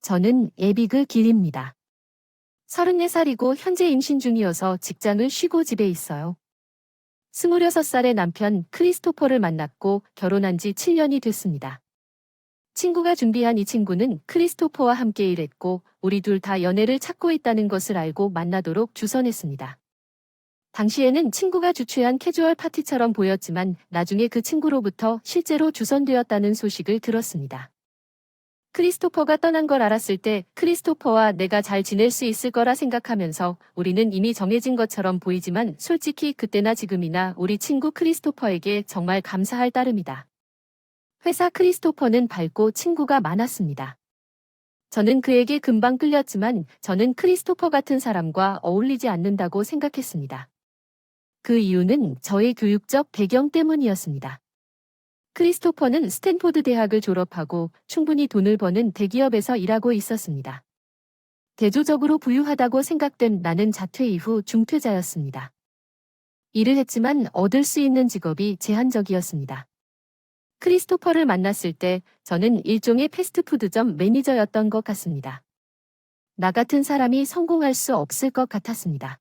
저는 에비그 길입니다. 34살이고 현재 임신 중이어서 직장을 쉬고 집에 있어요. 26살의 남편 크리스토퍼를 만났고 결혼한 지 7년이 됐습니다. 친구가 준비한 이 친구는 크리스토퍼와 함께 일했고 우리 둘 다 연애를 찾고 있다는 것을 알고 만나도록 주선했습니다. 당시에는 친구가 주최한 캐주얼 파티처럼 보였지만 나중에 그 친구로부터 실제로 주선되었다는 소식을 들었습니다. 크리스토퍼가 떠난 걸 알았을 때 크리스토퍼와 내가 잘 지낼 수 있을 거라 생각하면서 우리는 이미 정해진 것처럼 보이지만 솔직히 그때나 지금이나 우리 친구 크리스토퍼에게 정말 감사할 따름이다. 회사 크리스토퍼는 밝고 친구가 많았습니다. 저는 그에게 금방 끌렸지만 저는 크리스토퍼 같은 사람과 어울리지 않는다고 생각했습니다. 그 이유는 저의 교육적 배경 때문이었습니다. 크리스토퍼는 스탠포드 대학을 졸업하고 충분히 돈을 버는 대기업에서 일하고 있었습니다. 대조적으로 부유하다고 생각된 나는 자퇴 이후 중퇴자였습니다. 일을 했지만 얻을 수 있는 직업이 제한적이었습니다. 크리스토퍼를 만났을 때 저는 일종의 패스트푸드점 매니저였던 것 같습니다. 나 같은 사람이 성공할 수 없을 것 같았습니다.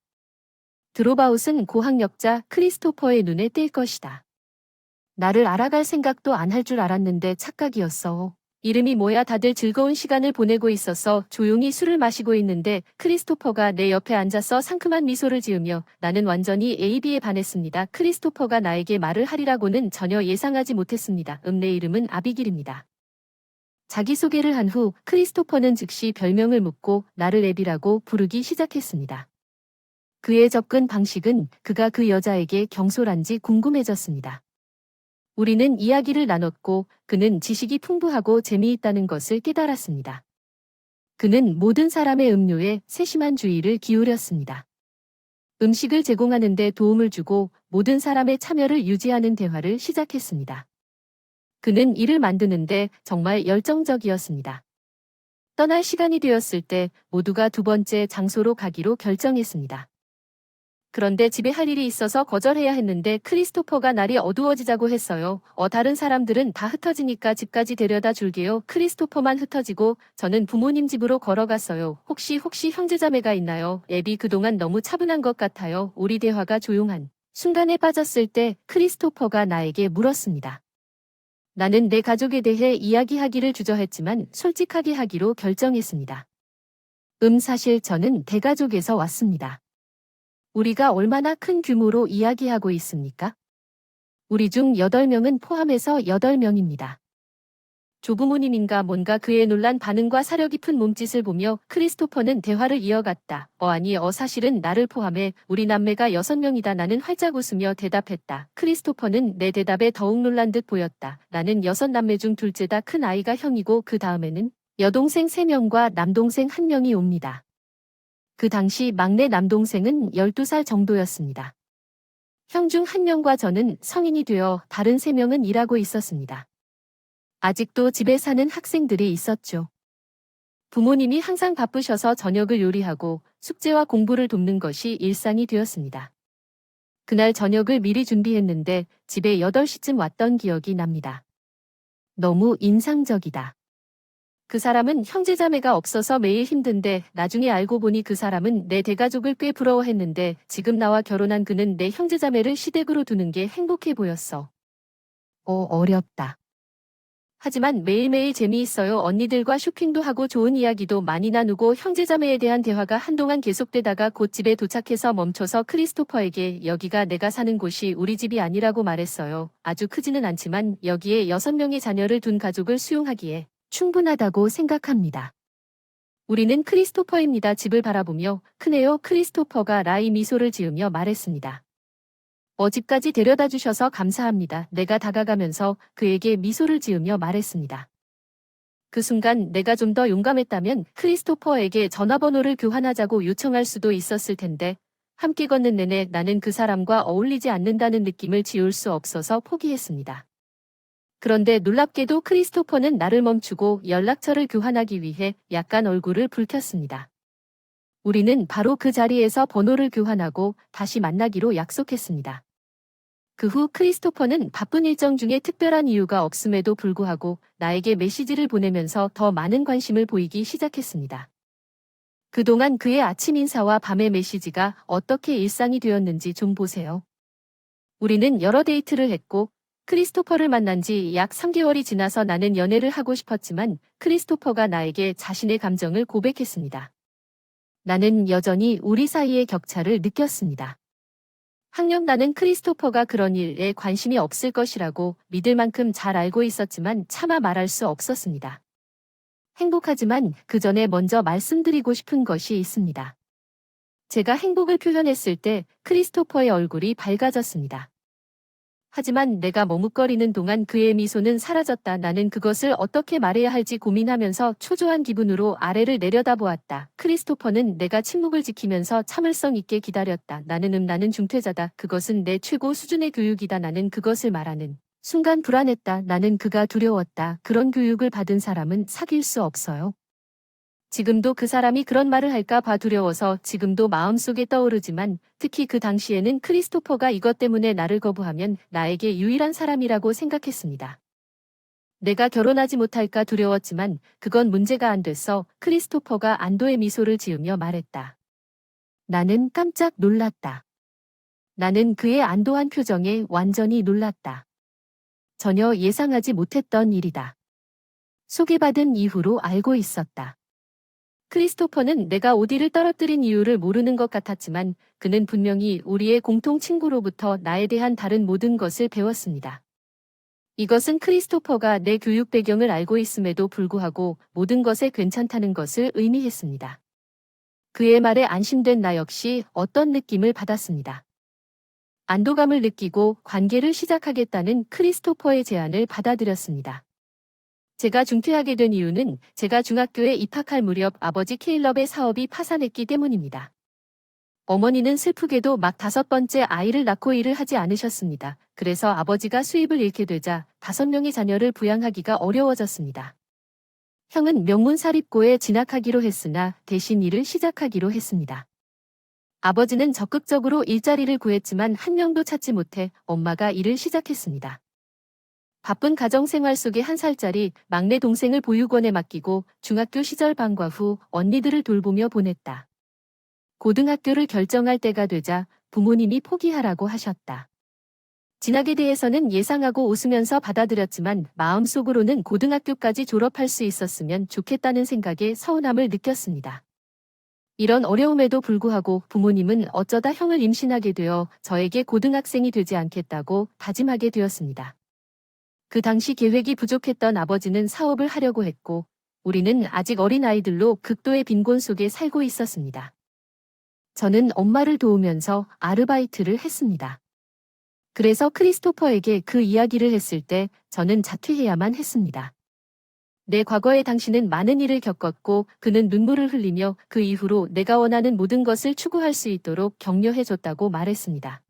드롭아웃은 고학력자 크리스토퍼의 눈에 띌 것이다. 나를 알아갈 생각도 안 할 줄 알았는데 착각이었어. 이름이 뭐야? 다들 즐거운 시간을 보내고 있어서 조용히 술을 마시고 있는데 크리스토퍼가 내 옆에 앉아서 상큼한 미소를 지으며 나는 완전히 AB에 반했습니다. 크리스토퍼가 나에게 말을 하리라고는 전혀 예상하지 못했습니다. 내 이름은 아비길입니다. 자기소개를 한 후 크리스토퍼는 즉시 별명을 묻고 나를 애비라고 부르기 시작했습니다. 그의 접근 방식은 그가 그 여자에게 경솔한지 궁금해졌습니다. 우리는 이야기를 나눴고 그는 지식이 풍부하고 재미있다는 것을 깨달았습니다. 그는 모든 사람의 음료에 세심한 주의를 기울였습니다. 음식을 제공하는 데 도움을 주고 모든 사람의 참여를 유지하는 대화를 시작했습니다. 그는 일을 만드는데 정말 열정적이었습니다. 떠날 시간이 되었을 때 모두가 두 번째 장소로 가기로 결정했습니다. 그런데 집에 할 일이 있어서 거절해야 했는데 크리스토퍼가 날이 어두워지자고 했어요. 다른 사람들은 다 흩어지니까 집까지 데려다 줄게요. 크리스토퍼만 흩어지고 저는 부모님 집으로 걸어갔어요. 혹시 형제자매가 있나요? 애비 그동안 너무 차분한 것 같아요. 우리 대화가 조용한 순간에 빠졌을 때 크리스토퍼가 나에게 물었습니다. 나는 내 가족에 대해 이야기하기를 주저했지만 솔직하게 하기로 결정했습니다. 사실 저는 대가족에서 왔습니다. 우리가 얼마나 큰 규모로 이야기하고 있습니까? 우리 중 8명은 포함해서 8명입니다. 조부모님인가 뭔가 그의 놀란 반응과 사려 깊은 몸짓을 보며 크리스토퍼는 대화를 이어갔다. 사실은 나를 포함해 우리 남매가 6명이다. 나는 활짝 웃으며 대답했다. 크리스토퍼는 내 대답에 더욱 놀란 듯 보였다. 나는 6남매 중 둘째다. 큰 아이가 형이고 그 다음에는 여동생 3명과 남동생 1명이 옵니다. 그 당시 막내 남동생은 12살 정도였습니다. 형 중 1명과 저는 성인이 되어 다른 3명은 일하고 있었습니다. 아직도 집에 사는 학생들이 있었죠. 부모님이 항상 바쁘셔서 저녁을 요리하고 숙제와 공부를 돕는 것이 일상이 되었습니다. 그날 저녁을 미리 준비했는데 집에 8시쯤 왔던 기억이 납니다. 너무 인상적이다. 그 사람은 형제자매가 없어서 매일 힘든데 나중에 알고 보니 그 사람은 내 대가족을 꽤 부러워했는데 지금 나와 결혼한 그는 내 형제자매를 시댁으로 두는 게 행복해 보였어. 어렵다. 하지만 매일매일 재미있어요. 언니들과 쇼핑도 하고 좋은 이야기도 많이 나누고 형제자매에 대한 대화가 한동안 계속되다가 곧 집에 도착해서 멈춰서 크리스토퍼에게 여기가 내가 사는 곳이 우리 집이 아니라고 말했어요. 아주 크지는 않지만 여기에 6명의 자녀를 둔 가족을 수용하기에 충분하다고 생각합니다. 우리는 크리스토퍼입니다. 집을 바라보며 크네요. 크리스토퍼가 라이 미소를 지으며 말했습니다. 집까지 데려다 주셔서 감사합니다. 내가 다가가면서 그에게 미소를 지으며 말했습니다. 그 순간 내가 좀 더 용감했다면 크리스토퍼에게 전화번호를 교환하자고 요청할 수도 있었을 텐데 함께 걷는 내내 나는 그 사람과 어울리지 않는다는 느낌을 지울 수 없어서 포기했습니다. 그런데 놀랍게도 크리스토퍼는 나를 멈추고 연락처를 교환하기 위해 약간 얼굴을 붉혔습니다. 우리는 바로 그 자리에서 번호를 교환하고 다시 만나기로 약속했습니다. 그 후 크리스토퍼는 바쁜 일정 중에 특별한 이유가 없음에도 불구하고 나에게 메시지를 보내면서 더 많은 관심을 보이기 시작했습니다. 그동안 그의 아침 인사와 밤의 메시지가 어떻게 일상이 되었는지 좀 보세요. 우리는 여러 데이트를 했고 크리스토퍼를 만난 지 약 3개월이 지나서 나는 연애를 하고 싶었지만 크리스토퍼가 나에게 자신의 감정을 고백했습니다. 나는 여전히 우리 사이의 격차를 느꼈습니다. 학령 나는 크리스토퍼가 그런 일에 관심이 없을 것이라고 믿을 만큼 잘 알고 있었지만 차마 말할 수 없었습니다. 행복하지만 그 전에 먼저 말씀드리고 싶은 것이 있습니다. 제가 행복을 표현했을 때 크리스토퍼의 얼굴이 밝아졌습니다. 하지만 내가 머뭇거리는 동안 그의 미소는 사라졌다. 나는 그것을 어떻게 말해야 할지 고민하면서 초조한 기분으로 아래를 내려다보았다. 크리스토퍼는 내가 침묵을 지키면서 참을성 있게 기다렸다. 나는 중퇴자다. 그것은 내 최고 수준의 교육이다. 나는 그것을 말하는 순간 불안했다. 나는 그가 두려웠다. 그런 교육을 받은 사람은 사귈 수 없어요. 지금도 그 사람이 그런 말을 할까 봐 두려워서 지금도 마음속에 떠오르지만 특히 그 당시에는 크리스토퍼가 이것 때문에 나를 거부하면 나에게 유일한 사람이라고 생각했습니다. 내가 결혼하지 못할까 두려웠지만 그건 문제가 안 됐어. 크리스토퍼가 안도의 미소를 지으며 말했다. 나는 깜짝 놀랐다. 나는 그의 안도한 표정에 완전히 놀랐다. 전혀 예상하지 못했던 일이다. 소개받은 이후로 알고 있었다. 크리스토퍼는 내가 오디를 떨어뜨린 이유를 모르는 것 같았지만 그는 분명히 우리의 공통 친구로부터 나에 대한 다른 모든 것을 배웠습니다. 이것은 크리스토퍼가 내 교육 배경을 알고 있음에도 불구하고 모든 것에 괜찮다는 것을 의미했습니다. 그의 말에 안심된 나 역시 어떤 느낌을 받았습니다. 안도감을 느끼고 관계를 시작하겠다는 크리스토퍼의 제안을 받아들였습니다. 제가 중퇴하게 된 이유는 제가 중학교에 입학할 무렵 아버지 케일럽의 사업이 파산했기 때문입니다. 어머니는 슬프게도 막 5번째 아이를 낳고 일을 하지 않으셨습니다. 그래서 아버지가 수입을 잃게 되자 5명의 자녀를 부양하기가 어려워졌습니다. 형은 명문사립고에 진학하기로 했으나 대신 일을 시작하기로 했습니다. 아버지는 적극적으로 일자리를 구했지만 한 명도 찾지 못해 엄마가 일을 시작했습니다. 바쁜 가정생활 속에 1살짜리 막내 동생을 보육원에 맡기고 중학교 시절 방과 후 언니들을 돌보며 보냈다. 고등학교를 결정할 때가 되자 부모님이 포기하라고 하셨다. 진학에 대해서는 예상하고 웃으면서 받아들였지만 마음속으로는 고등학교까지 졸업할 수 있었으면 좋겠다는 생각에 서운함을 느꼈습니다. 이런 어려움에도 불구하고 부모님은 어쩌다 형을 임신하게 되어 저에게 고등학생이 되지 않겠다고 다짐하게 되었습니다. 그 당시 계획이 부족했던 아버지는 사업을 하려고 했고 우리는 아직 어린 아이들로 극도의 빈곤 속에 살고 있었습니다. 저는 엄마를 도우면서 아르바이트를 했습니다. 그래서 크리스토퍼에게 그 이야기를 했을 때 저는 자퇴해야만 했습니다. 내 과거에 당신은 많은 일을 겪었고 그는 눈물을 흘리며 그 이후로 내가 원하는 모든 것을 추구할 수 있도록 격려해줬다고 말했습니다.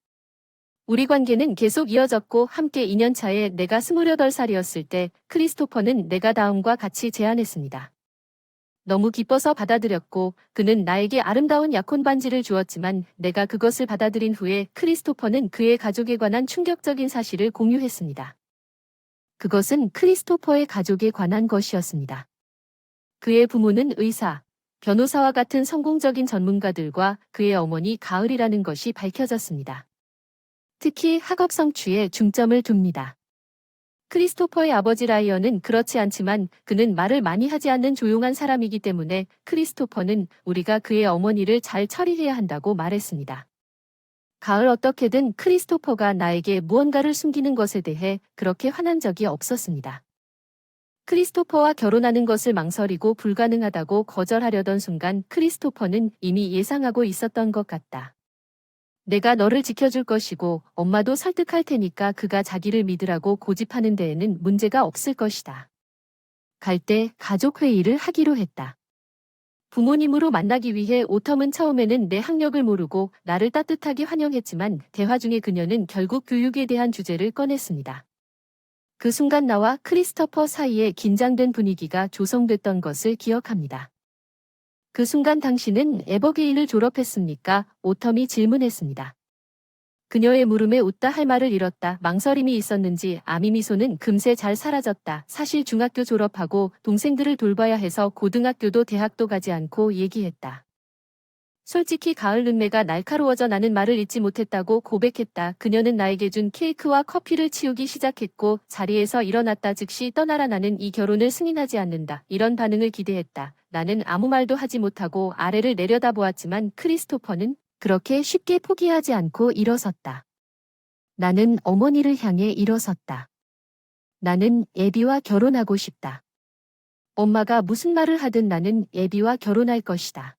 우리 관계는 계속 이어졌고 함께 2년 차에 내가 28살이었을 때 크리스토퍼는 내가 다음과 같이 제안했습니다. 너무 기뻐서 받아들였고 그는 나에게 아름다운 약혼 반지를 주었지만 내가 그것을 받아들인 후에 크리스토퍼는 그의 가족에 관한 충격적인 사실을 공유했습니다. 그것은 크리스토퍼의 가족에 관한 것이었습니다. 그의 부모는 의사, 변호사와 같은 성공적인 전문가들과 그의 어머니 가을이라는 것이 밝혀졌습니다. 특히 학업 성취에 중점을 둡니다. 크리스토퍼의 아버지 라이언은 그렇지 않지만 그는 말을 많이 하지 않는 조용한 사람이기 때문에 크리스토퍼는 우리가 그의 어머니를 잘 처리해야 한다고 말했습니다. 가을 어떻게든 크리스토퍼가 나에게 무언가를 숨기는 것에 대해 그렇게 화난 적이 없었습니다. 크리스토퍼와 결혼하는 것을 망설이고 불가능하다고 거절하려던 순간 크리스토퍼는 이미 예상하고 있었던 것 같다. 내가 너를 지켜줄 것이고 엄마도 설득할 테니까 그가 자기를 믿으라고 고집하는 데에는 문제가 없을 것이다. 갈 때 가족회의를 하기로 했다. 부모님으로 만나기 위해 오텀은 처음에는 내 학력을 모르고 나를 따뜻하게 환영했지만 대화 중에 그녀는 결국 교육에 대한 주제를 꺼냈습니다. 그 순간 나와 크리스토퍼 사이에 긴장된 분위기가 조성됐던 것을 기억합니다. 그 순간 당신은 에버게일을 졸업했습니까? 오텀이 질문했습니다. 그녀의 물음에 웃다 할 말을 잃었다. 망설임이 있었는지 아미 미소는 금세 잘 사라졌다. 사실 중학교 졸업하고 동생들을 돌봐야 해서 고등학교도 대학도 가지 않고 얘기했다. 솔직히 가을 눈매가 날카로워져 나는 말을 잊지 못했다고 고백했다. 그녀는 나에게 준 케이크와 커피를 치우기 시작했고 자리에서 일어났다. 즉시 떠나라. 나는 이 결혼을 승인하지 않는다. 이런 반응을 기대했다. 나는 아무 말도 하지 못하고 아래를 내려다보았지만 크리스토퍼는 그렇게 쉽게 포기하지 않고 일어섰다. 나는 어머니를 향해 일어섰다. 나는 애비와 결혼하고 싶다. 엄마가 무슨 말을 하든 나는 애비와 결혼할 것이다.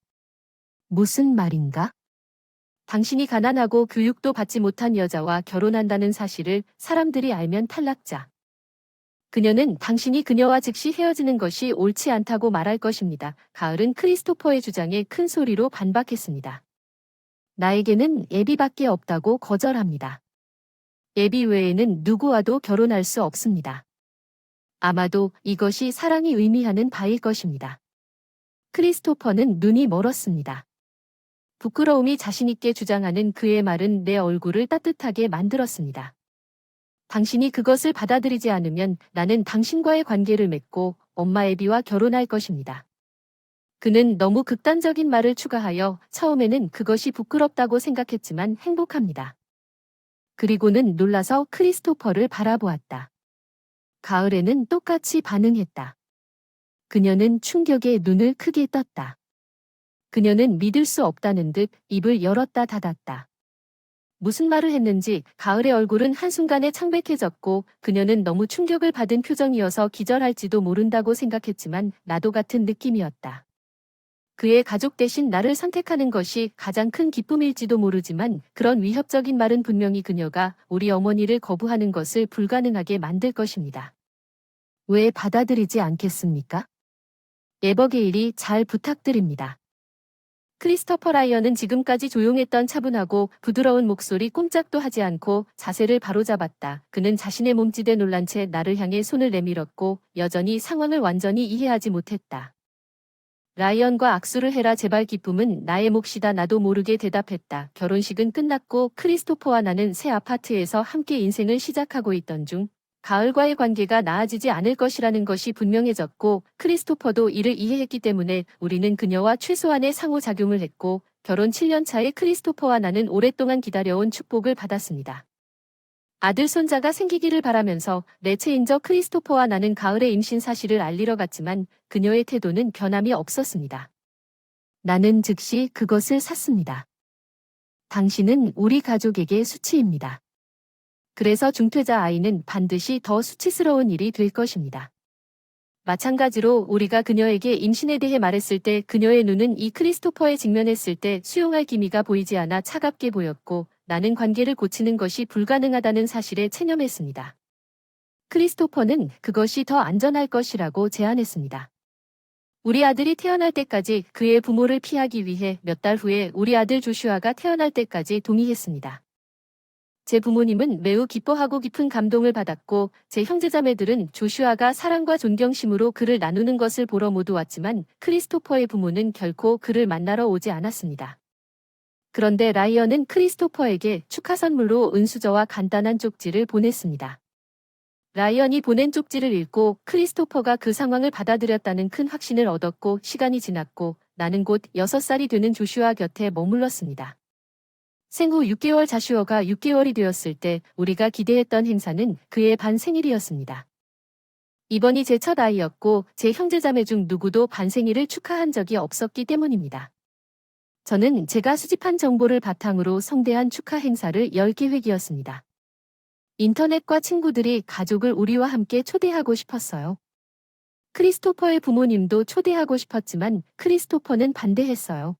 무슨 말인가? 당신이 가난하고 교육도 받지 못한 여자와 결혼한다는 사실을 사람들이 알면 탈락자. 그녀는 당신이 그녀와 즉시 헤어지는 것이 옳지 않다고 말할 것입니다. 가을은 크리스토퍼의 주장에 큰 소리로 반박했습니다. 나에게는 애비밖에 없다고 거절합니다. 애비 외에는 누구와도 결혼할 수 없습니다. 아마도 이것이 사랑이 의미하는 바일 것입니다. 크리스토퍼는 눈이 멀었습니다. 부끄러움이 자신있게 주장하는 그의 말은 내 얼굴을 따뜻하게 만들었습니다. 당신이 그것을 받아들이지 않으면 나는 당신과의 관계를 맺고 엄마 애비와 결혼할 것입니다. 그는 너무 극단적인 말을 추가하여 처음에는 그것이 부끄럽다고 생각했지만 행복합니다. 그리고는 놀라서 크리스토퍼를 바라보았다. 가을에는 똑같이 반응했다. 그녀는 충격에 눈을 크게 떴다. 그녀는 믿을 수 없다는 듯 입을 열었다 닫았다. 무슨 말을 했는지 가을의 얼굴은 한순간에 창백해졌고 그녀는 너무 충격을 받은 표정이어서 기절할지도 모른다고 생각했지만 나도 같은 느낌이었다. 그의 가족 대신 나를 선택하는 것이 가장 큰 기쁨일지도 모르지만 그런 위협적인 말은 분명히 그녀가 우리 어머니를 거부하는 것을 불가능하게 만들 것입니다. 왜 받아들이지 않겠습니까? 에버게일이 잘 부탁드립니다. 크리스토퍼 라이언은 지금까지 조용했던 차분하고 부드러운 목소리 꼼짝도 하지 않고 자세를 바로잡았다. 그는 자신의 몸짓에 놀란 채 나를 향해 손을 내밀었고 여전히 상황을 완전히 이해하지 못했다. 라이언과 악수를 해라. 제발. 기쁨은 나의 몫이다. 나도 모르게 대답했다. 결혼식은 끝났고 크리스토퍼와 나는 새 아파트에서 함께 인생을 시작하고 있던 중 가을과의 관계가 나아지지 않을 것이라는 것이 분명해졌고 크리스토퍼도 이를 이해했기 때문에 우리는 그녀와 최소한의 상호작용을 했고 결혼 7년 차에 크리스토퍼와 나는 오랫동안 기다려온 축복을 받았습니다. 아들 손자가 생기기를 바라면서 레체인저 크리스토퍼와 나는 가을의 임신 사실을 알리러 갔지만 그녀의 태도는 변함이 없었습니다. 나는 즉시 그것을 샀습니다. 당신은 우리 가족에게 수치입니다. 그래서 중퇴자 아이는 반드시 더 수치스러운 일이 될 것입니다. 마찬가지로 우리가 그녀에게 임신에 대해 말했을 때 그녀의 눈은 이 크리스토퍼에 직면했을 때 수용할 기미가 보이지 않아 차갑게 보였고 나는 관계를 고치는 것이 불가능하다는 사실에 체념했습니다. 크리스토퍼는 그것이 더 안전할 것이라고 제안했습니다. 우리 아들이 태어날 때까지 그의 부모를 피하기 위해 몇 달 후에 우리 아들 조슈아가 태어날 때까지 동의했습니다. 제 부모님은 매우 기뻐하고 깊은 감동을 받았고 제 형제자매들은 조슈아가 사랑과 존경심으로 그를 나누는 것을 보러 모두 왔지만 크리스토퍼의 부모는 결코 그를 만나러 오지 않았습니다. 그런데 라이언은 크리스토퍼에게 축하 선물로 은수저와 간단한 쪽지를 보냈습니다. 라이언이 보낸 쪽지를 읽고 크리스토퍼가 그 상황을 받아들였다는 큰 확신을 얻었고 시간이 지났고 나는 곧 6살이 되는 조슈아 곁에 머물렀습니다. 생후 6개월 자슈어가 6개월이 되었을 때 우리가 기대했던 행사는 그의 반생일이었습니다. 이번이 제 첫 아이였고 제 형제자매 중 누구도 반생일을 축하한 적이 없었기 때문입니다. 저는 제가 수집한 정보를 바탕으로 성대한 축하 행사를 열 계획이었습니다. 인터넷과 친구들이 가족을 우리와 함께 초대하고 싶었어요. 크리스토퍼의 부모님도 초대하고 싶었지만 크리스토퍼는 반대했어요.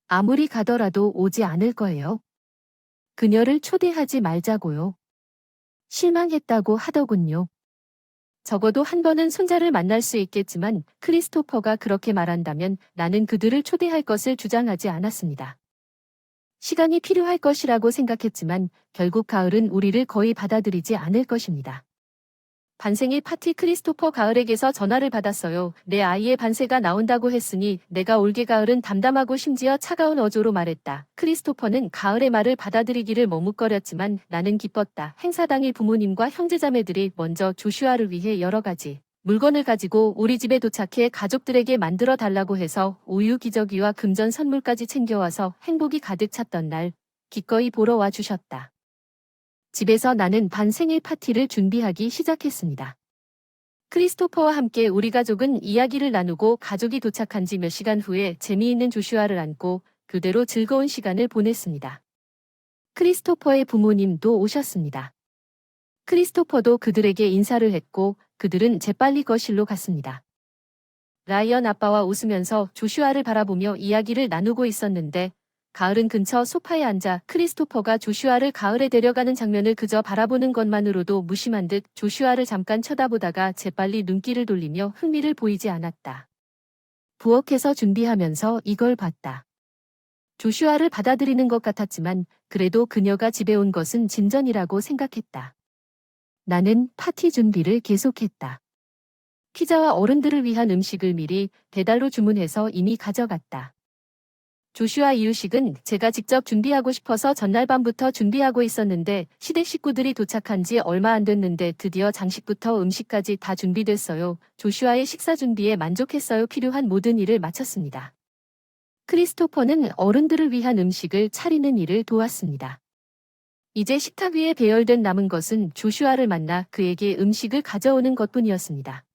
아무리 가더라도 오지 않을 거예요. 그녀를 초대하지 말자고요. 실망했다고 하더군요. 적어도 한 번은 손자를 만날 수 있겠지만 크리스토퍼가 그렇게 말한다면 나는 그들을 초대할 것을 주장하지 않았습니다. 시간이 필요할 것이라고 생각했지만 결국 가을은 우리를 거의 받아들이지 않을 것입니다. 반생일 파티 크리스토퍼 가을에게서 전화를 받았어요. 내 아이의 반세가 나온다고 했으니 내가 올게. 가을은 담담하고 심지어 차가운 어조로 말했다. 크리스토퍼는 가을의 말을 받아들이기를 머뭇거렸지만 나는 기뻤다. 행사 당일 부모님과 형제자매들이 먼저 조슈아를 위해 여러 가지 물건을 가지고 우리 집에 도착해 가족들에게 만들어 달라고 해서 우유 기저귀와 금전 선물까지 챙겨와서 행복이 가득 찼던 날 기꺼이 보러 와 주셨다. 집에서 나는 반생일 파티를 준비하기 시작했습니다. 크리스토퍼와 함께 우리 가족은 이야기를 나누고 가족이 도착한 지 몇 시간 후에 재미있는 조슈아를 안고 그대로 즐거운 시간을 보냈습니다. 크리스토퍼의 부모님도 오셨습니다. 크리스토퍼도 그들에게 인사를 했고 그들은 재빨리 거실로 갔습니다. 라이언 아빠와 웃으면서 조슈아를 바라보며 이야기를 나누고 있었는데 가을은 근처 소파에 앉아 크리스토퍼가 조슈아를 가을에 데려가는 장면을 그저 바라보는 것만으로도 무심한 듯 조슈아를 잠깐 쳐다보다가 재빨리 눈길을 돌리며 흥미를 보이지 않았다. 부엌에서 준비하면서 이걸 봤다. 조슈아를 받아들이는 것 같았지만 그래도 그녀가 집에 온 것은 진전이라고 생각했다. 나는 파티 준비를 계속했다. 피자와 어른들을 위한 음식을 미리 배달로 주문해서 이미 가져갔다. 조슈아 이유식은 제가 직접 준비하고 싶어서 전날 밤부터 준비하고 있었는데 시댁 식구들이 도착한 지 얼마 안 됐는데 드디어 장식부터 음식까지 다 준비됐어요. 조슈아의 식사 준비에 만족했어요. 필요한 모든 일을 마쳤습니다. 크리스토퍼는 어른들을 위한 음식을 차리는 일을 도왔습니다. 이제 식탁 위에 배열된 남은 것은 조슈아를 만나 그에게 음식을 가져오는 것뿐이었습니다.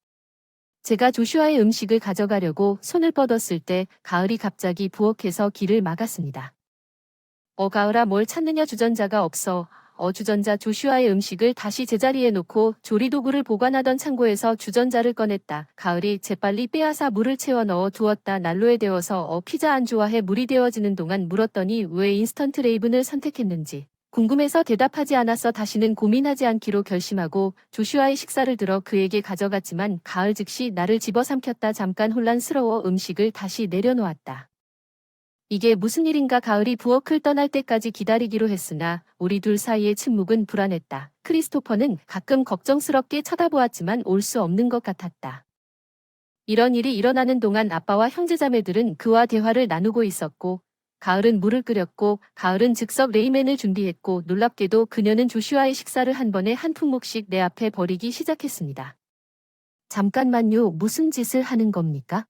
제가 조슈아의 음식을 가져가려고 손을 뻗었을 때 가을이 갑자기 부엌에서 길을 막았습니다. 가을아 뭘 찾느냐. 주전자가 없어. 주전자. 조슈아의 음식을 다시 제자리에 놓고 조리도구를 보관하던 창고에서 주전자를 꺼냈다. 가을이 재빨리 빼앗아 물을 채워 넣어 두었다. 난로에 데워서 피자 안 좋아해. 물이 데워지는 동안 물었더니 왜 인스턴트 레이븐을 선택했는지 궁금해서 대답하지 않았어. 다시는 고민하지 않기로 결심하고 조슈아의 식사를 들어 그에게 가져갔지만 가을 즉시 나를 집어삼켰다. 잠깐 혼란스러워 음식을 다시 내려놓았다. 이게 무슨 일인가. 가을이 부엌을 떠날 때까지 기다리기로 했으나 우리 둘 사이의 침묵은 불안했다. 크리스토퍼는 가끔 걱정스럽게 쳐다보았지만 올 수 없는 것 같았다. 이런 일이 일어나는 동안 아빠와 형제자매들은 그와 대화를 나누고 있었고 가을은 물을 끓였고 가을은 즉석 레이맨을 준비했고 놀랍게도 그녀는 조슈아의 식사를 한 번에 한 품목씩 내 앞에 버리기 시작했습니다. 잠깐만요. 무슨 짓을 하는 겁니까?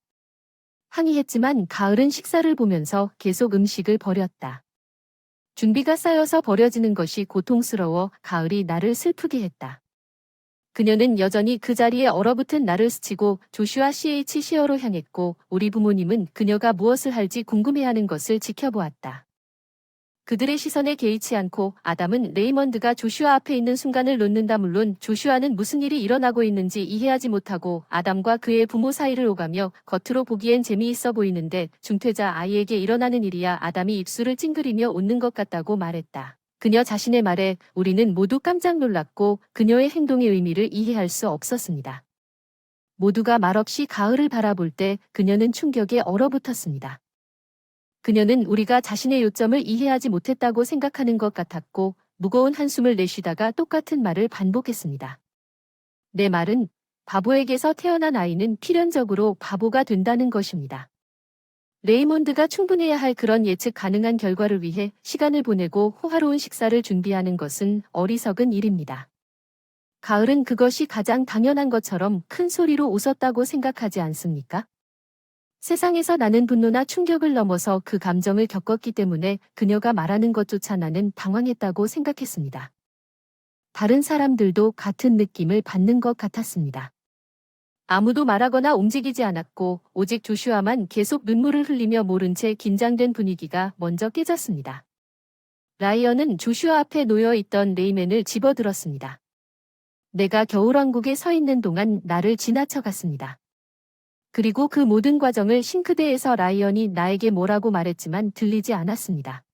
항의했지만 가을은 식사를 보면서 계속 음식을 버렸다. 준비가 쌓여서 버려지는 것이 고통스러워 가을이 나를 슬프게 했다. 그녀는 여전히 그 자리에 얼어붙은 나를 스치고 조슈아 시어로 향했고 우리 부모님은 그녀가 무엇을 할지 궁금해하는 것을 지켜보았다. 그들의 시선에 개의치 않고 아담은 레이먼드가 조슈아 앞에 있는 순간을 놓는다. 물론 조슈아는 무슨 일이 일어나고 있는지 이해하지 못하고 아담과 그의 부모 사이를 오가며 겉으로 보기엔 재미있어 보이는데 중퇴자 아이에게 일어나는 일이야. 아담이 입술을 찡그리며 웃는 것 같다고 말했다. 그녀 자신의 말에 우리는 모두 깜짝 놀랐고 그녀의 행동의 의미를 이해할 수 없었습니다. 모두가 말없이 가을을 바라볼 때 그녀는 충격에 얼어붙었습니다. 그녀는 우리가 자신의 요점을 이해하지 못했다고 생각하는 것 같았고 무거운 한숨을 내쉬다가 똑같은 말을 반복했습니다. 내 말은 바보에게서 태어난 아이는 필연적으로 바보가 된다는 것입니다. 레이몬드가 충분해야 할 그런 예측 가능한 결과를 위해 시간을 보내고 호화로운 식사를 준비하는 것은 어리석은 일입니다. 가을은 그것이 가장 당연한 것처럼 큰 소리로 웃었다고 생각하지 않습니까? 세상에서 나는 분노나 충격을 넘어서 그 감정을 겪었기 때문에 그녀가 말하는 것조차 나는 당황했다고 생각했습니다. 다른 사람들도 같은 느낌을 받는 것 같았습니다. 아무도 말하거나 움직이지 않았고 오직 조슈아만 계속 눈물을 흘리며 모른 채 긴장된 분위기가 먼저 깨졌습니다. 라이언은 조슈아 앞에 놓여 있던 레이맨을 집어들었습니다. 내가 겨울왕국에 서 있는 동안 나를 지나쳐 갔습니다. 그리고 그 모든 과정을 싱크대에서 라이언이 나에게 뭐라고 말했지만 들리지 않았습니다.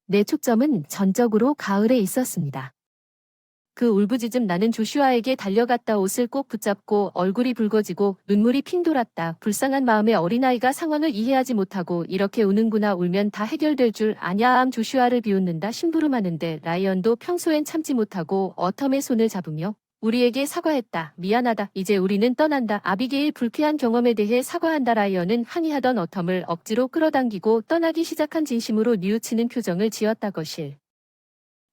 내 초점은 전적으로 가을에 있었습니다. 그 울부짖음. 나는 조슈아에게 달려갔다. 옷을 꼭 붙잡고 얼굴이 붉어지고 눈물이 핑 돌았다. 불쌍한 마음의 어린아이가 상황을 이해하지 못하고 이렇게 우는구나. 울면 다 해결될 줄 아냐. 조슈아를 비웃는다. 심부름하는데 라이언도 평소엔 참지 못하고 어텀의 손을 잡으며 우리에게 사과했다. 미안하다. 이제 우리는 떠난다. 아비게일 불쾌한 경험에 대해 사과한다. 라이언은 항의하던 어텀을 억지로 끌어당기고 떠나기 시작한 진심으로 뉘우치는 표정을 지었다. 거실.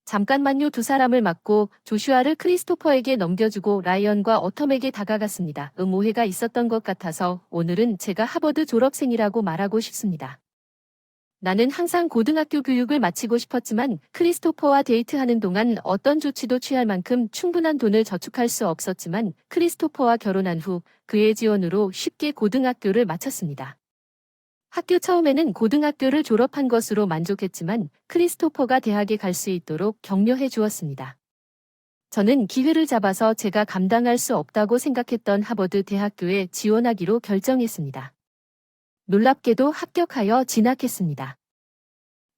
잠깐만요. 두 사람을 맞고 조슈아를 크리스토퍼에게 넘겨주고 라이언과 어텀에게 다가갔습니다. 오해가 있었던 것 같아서 오늘은 제가 하버드 졸업생이라고 말하고 싶습니다. 나는 항상 고등학교 교육을 마치고 싶었지만 크리스토퍼와 데이트하는 동안 어떤 조치도 취할 만큼 충분한 돈을 저축할 수 없었지만 크리스토퍼와 결혼한 후 그의 지원으로 쉽게 고등학교를 마쳤습니다. 학교 처음에는 고등학교를 졸업한 것으로 만족했지만 크리스토퍼가 대학에 갈 수 있도록 격려해 주었습니다. 저는 기회를 잡아서 제가 감당할 수 없다고 생각했던 하버드 대학교에 지원하기로 결정했습니다. 놀랍게도 합격하여 진학했습니다.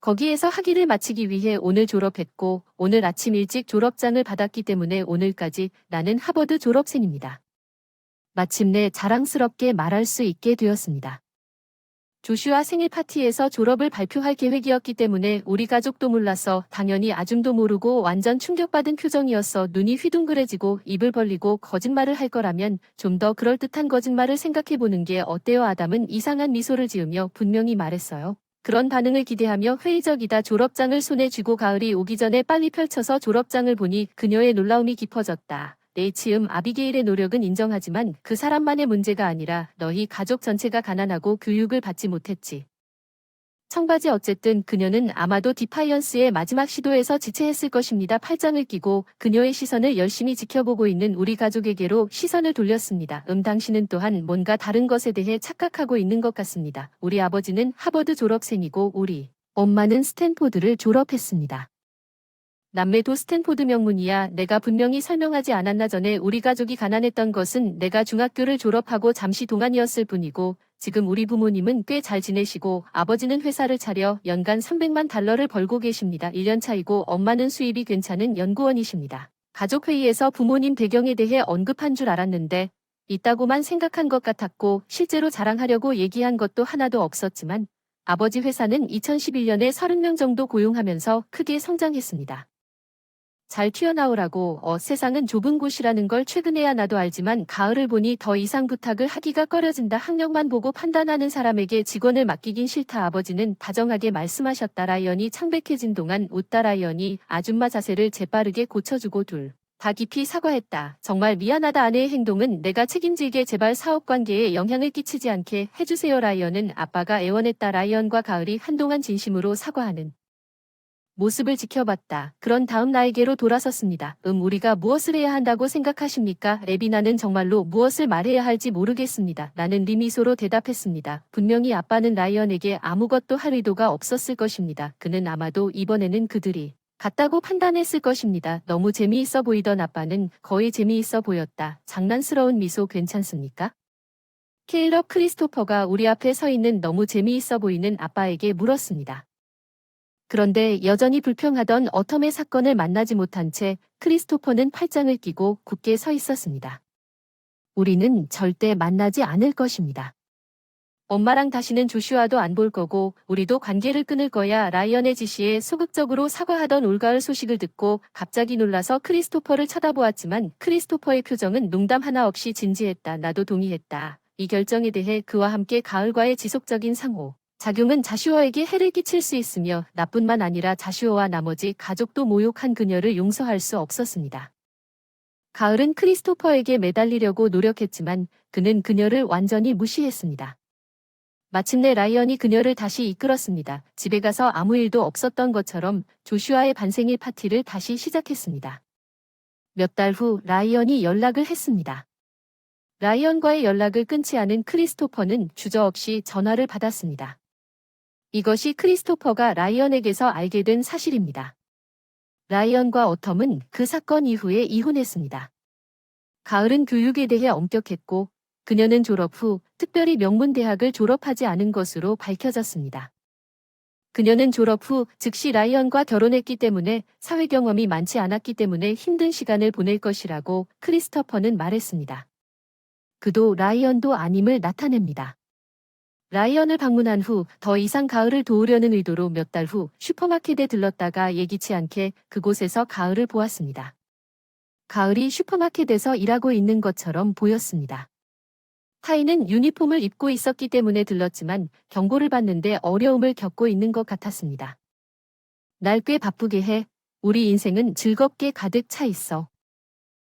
거기에서 학위를 마치기 위해 오늘 졸업했고 오늘 아침 일찍 졸업장을 받았기 때문에 오늘까지 나는 하버드 졸업생입니다. 마침내 자랑스럽게 말할 수 있게 되었습니다. 조슈아 생일 파티에서 졸업을 발표할 계획이었기 때문에 우리 가족도 몰라서 당연히 아줌도 모르고 완전 충격받은 표정이었어. 눈이 휘둥그레지고 입을 벌리고 거짓말을 할 거라면 좀 더 그럴듯한 거짓말을 생각해보는 게 어때요? 아담은 이상한 미소를 지으며 분명히 말했어요. 그런 반응을 기대하며 회의적이다. 졸업장을 손에 쥐고 가을이 오기 전에 빨리 펼쳐서 졸업장을 보니 그녀의 놀라움이 깊어졌다. 아비게일의 노력은 인정하지만 그 사람만의 문제가 아니라 너희 가족 전체가 가난하고 교육을 받지 못했지. 청바지 어쨌든 그녀는 아마도 디파이언스의 마지막 시도에서 지체했을 것입니다. 팔짱을 끼고 그녀의 시선을 열심히 지켜보고 있는 우리 가족에게로 시선을 돌렸습니다. 당신은 또한 뭔가 다른 것에 대해 착각하고 있는 것 같습니다. 우리 아버지는 하버드 졸업생이고 우리 엄마는 스탠포드를 졸업했습니다. 남매도 스탠포드 명문이야. 내가 분명히 설명하지 않았나. 전에 우리 가족이 가난했던 것은 내가 중학교를 졸업하고 잠시 동안이었을 뿐이고 지금 우리 부모님은 꽤 잘 지내시고 아버지는 회사를 차려 연간 $300만 벌고 계십니다. 1년 차이고 엄마는 수입이 괜찮은 연구원이십니다. 가족회의에서 부모님 배경에 대해 언급한 줄 알았는데 있다고만 생각한 것 같았고 실제로 자랑하려고 얘기한 것도 하나도 없었지만 아버지 회사는 2011년에 30명 정도 고용하면서 크게 성장했습니다. 잘 튀어나오라고. 세상은 좁은 곳이라는 걸 최근에야 나도 알지만 가을을 보니 더 이상 부탁을 하기가 꺼려진다. 학력만 보고 판단하는 사람에게 직원을 맡기긴 싫다. 아버지는 다정하게 말씀하셨다. 라이언이 창백해진 동안 웃다. 라이언이 아줌마 자세를 재빠르게 고쳐주고 둘 다 깊이 사과했다. 정말 미안하다. 아내의 행동은 내가 책임질게. 제발 사업 관계에 영향을 끼치지 않게 해주세요. 라이언은 아빠가 애원했다. 라이언과 가을이 한동안 진심으로 사과하는 모습을 지켜봤다. 그런 다음 나에게로 돌아섰습니다. 우리가 무엇을 해야 한다고 생각하십니까? 레비나는 정말로 무엇을 말해야 할지 모르겠습니다. 나는 미소로 대답했습니다. 분명히 아빠는 라이언에게 아무것도 할 의도가 없었을 것입니다. 그는 아마도 이번에는 그들이 같다고 판단했을 것입니다. 너무 재미있어 보이던 아빠는 거의 재미있어 보였다. 장난스러운 미소 괜찮습니까? 케일럽 크리스토퍼가 우리 앞에 서 있는 너무 재미있어 보이는 아빠에게 물었습니다. 그런데 여전히 불평하던 어텀의 사건을 만나지 못한 채 크리스토퍼는 팔짱을 끼고 굳게 서 있었습니다. 우리는 절대 만나지 않을 것입니다. 엄마랑 다시는 조슈아도 안 볼 거고 우리도 관계를 끊을 거야. 라이언의 지시에 소극적으로 사과하던 올가을 소식을 듣고 갑자기 놀라서 크리스토퍼를 쳐다보았지만 크리스토퍼의 표정은 농담 하나 없이 진지했다. 나도 동의했다. 이 결정에 대해 그와 함께 가을과의 지속적인 상호 작용은 자슈어에게 해를 끼칠 수 있으며 나뿐만 아니라 자슈어와 나머지 가족도 모욕한 그녀를 용서할 수 없었습니다. 가을은 크리스토퍼에게 매달리려고 노력했지만 그는 그녀를 완전히 무시했습니다. 마침내 라이언이 그녀를 다시 이끌었습니다. 집에 가서 아무 일도 없었던 것처럼 조슈아의 반생일 파티를 다시 시작했습니다. 몇 달 후 라이언이 연락을 했습니다. 라이언과의 연락을 끊지 않은 크리스토퍼는 주저없이 전화를 받았습니다. 이것이 크리스토퍼가 라이언에게서 알게 된 사실입니다. 라이언과 어텀은 그 사건 이후에 이혼했습니다. 가을은 교육에 대해 엄격했고 그녀는 졸업 후 특별히 명문 대학을 졸업하지 않은 것으로 밝혀졌습니다. 그녀는 졸업 후 즉시 라이언과 결혼했기 때문에 사회 경험이 많지 않았기 때문에 힘든 시간을 보낼 것이라고 크리스토퍼는 말했습니다. 그도 라이언도 아님을 나타냅니다. 라이언을 방문한 후 더 이상 가을을 도우려는 의도로 몇 달 후 슈퍼마켓에 들렀다가 예기치 않게 그곳에서 가을을 보았습니다. 가을이 슈퍼마켓에서 일하고 있는 것처럼 보였습니다. 타이는 유니폼을 입고 있었기 때문에 들렀지만 경고를 받는데 어려움을 겪고 있는 것 같았습니다. 날 꽤 바쁘게 해. 우리 인생은 즐겁게 가득 차 있어.